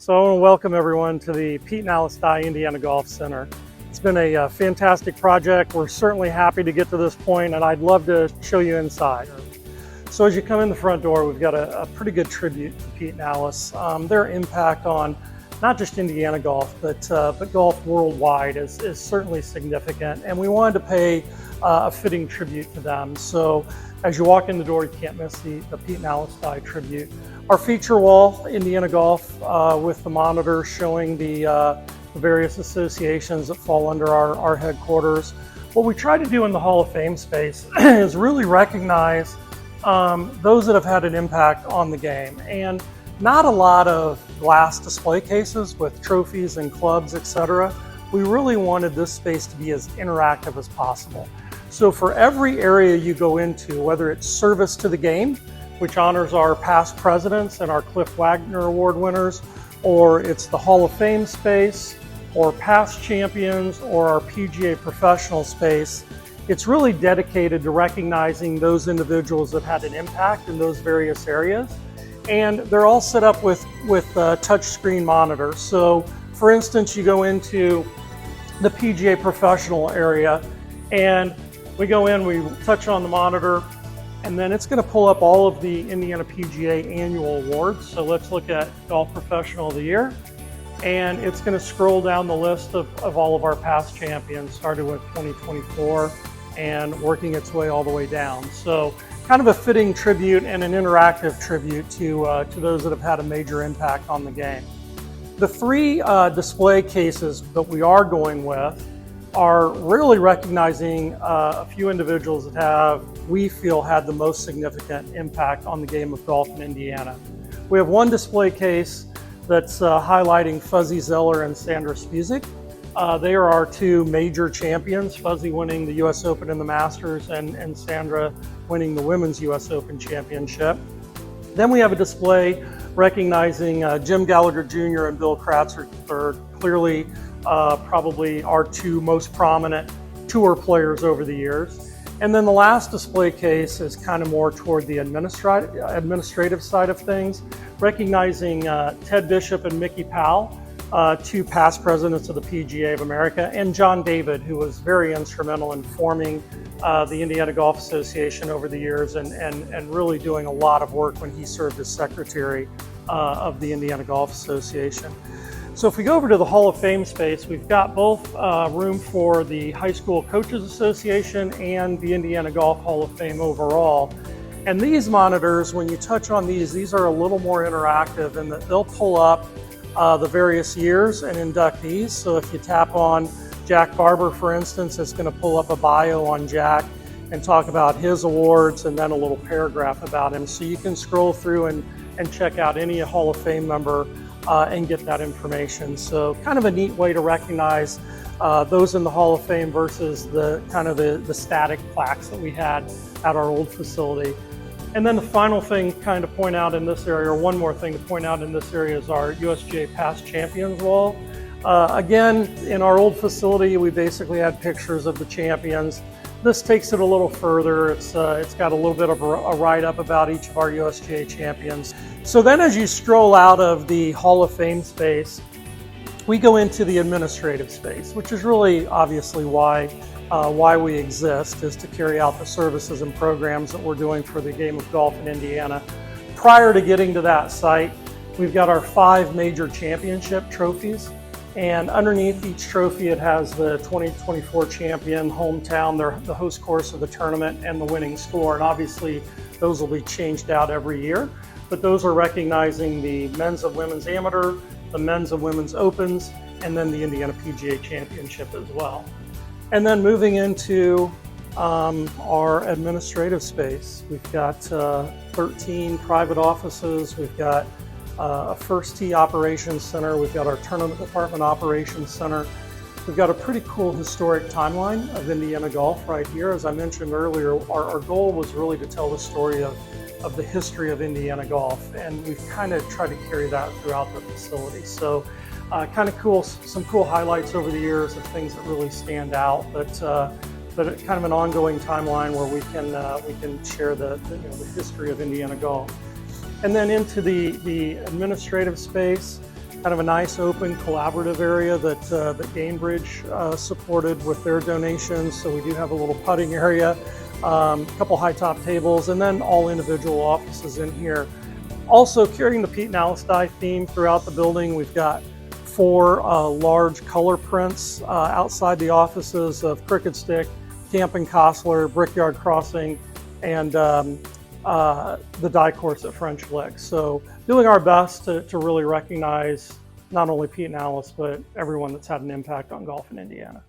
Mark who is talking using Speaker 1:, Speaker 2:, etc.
Speaker 1: So I want to welcome everyone to the Pete and Alice Dye Indiana Golf Center. It's been a fantastic project. We're certainly happy to get to this point, and I'd love to show you inside. So as you come in the front door, we've got a pretty good tribute to Pete and Alice. Their impact on not just Indiana golf, but golf worldwide is certainly significant, and we wanted to pay a fitting tribute to them. So as you walk in the door, you can't miss the Pete and Alice Dye tribute. Our feature wall, Indiana Golf, with the monitor showing the various associations that fall under our headquarters. What we try to do in the Hall of Fame space is really recognize those that have had an impact on the game. And not a lot of glass display cases with trophies and clubs, etc. We really wanted this space to be as interactive as possible. So for every area you go into, whether it's service to the game, which honors our past presidents and our Cliff Wagner Award winners, or it's the Hall of Fame space, or past champions, or our PGA professional space, it's really dedicated to recognizing those individuals that had an impact in those various areas. And they're all set up with touchscreen monitors. So for instance, you go into the PGA professional area and we go in, we touch on the monitor, and then it's going to pull up all of the Indiana PGA annual awards. So let's look at Golf Professional of the Year. And it's going to scroll down the list of all of our past champions, starting with 2024 and working its way all the way down. So kind of a fitting tribute and an interactive tribute to those that have had a major impact on the game. The three display cases that we are going with are really recognizing a few individuals that we feel had the most significant impact on the game of golf in Indiana. We have one display case that's highlighting Fuzzy Zoeller and Sandra Spisak. They are our two major champions, Fuzzy winning the US Open and the Masters, and Sandra winning the Women's US Open Championship. Then we have a display recognizing Jim Gallagher Jr. and Bill Kratzer III, clearly probably our two most prominent tour players over the years. And then the last display case is kind of more toward the administrative side of things, recognizing Ted Bishop and Mickey Powell, two past presidents of the PGA of America, and John David, who was very instrumental in forming the Indiana Golf Association over the years and really doing a lot of work when he served as secretary of the Indiana Golf Association. So if we go over to the Hall of Fame space, we've got both room for the High School Coaches Association and the Indiana Golf Hall of Fame overall. And these monitors, when you touch on these are a little more interactive in that they'll pull up the various years and inductees. So if you tap on Jack Barber, for instance, it's going to pull up a bio on Jack and talk about his awards and then a little paragraph about him. So you can scroll through and check out any Hall of Fame member and get that information. So kind of a neat way to recognize those in the Hall of Fame versus the kind of the static plaques that we had at our old facility. And then the final thing kind of point out in this area, or one more thing to point out in this area, is our USGA Past Champions wall. Again, in our old facility, we basically had pictures of the champions. This takes it a little further. It's got a little bit of a write-up about each of our USGA champions. So then as you stroll out of the Hall of Fame space, we go into the administrative space, which is really obviously why we exist, is to carry out the services and programs that we're doing for the game of golf in Indiana. Prior to getting to that site, we've got our 5 major championship trophies. And underneath each trophy, it has the 2024 champion, hometown, the host course of the tournament, and the winning score. And obviously, those will be changed out every year. But those are recognizing the men's and women's amateur, the men's and women's opens, and then the Indiana PGA Championship as well. And then moving into our administrative space, we've got 13 private offices. We've got a First Tee Operations Center. We've got our Tournament Department Operations Center. We've got a pretty cool historic timeline of Indiana golf right here. As I mentioned earlier, our goal was really to tell the story of the history of Indiana golf, and we've kind of tried to carry that throughout the facility. So kind of cool, some cool highlights over the years of things that really stand out, but kind of an ongoing timeline where we can share the history of Indiana golf. And then into the administrative space, kind of a nice open collaborative area that Gainbridge supported with their donations. So we do have a little putting area, a couple high top tables, and then all individual offices in here. Also carrying the Pete and Alice Dye theme throughout the building, we've got 4 large color prints outside the offices of Crooked Stick, Camp and Costler, Brickyard Crossing, and the die course at French Lick. So doing our best to really recognize not only Pete and Alice, but everyone that's had an impact on golf in Indiana.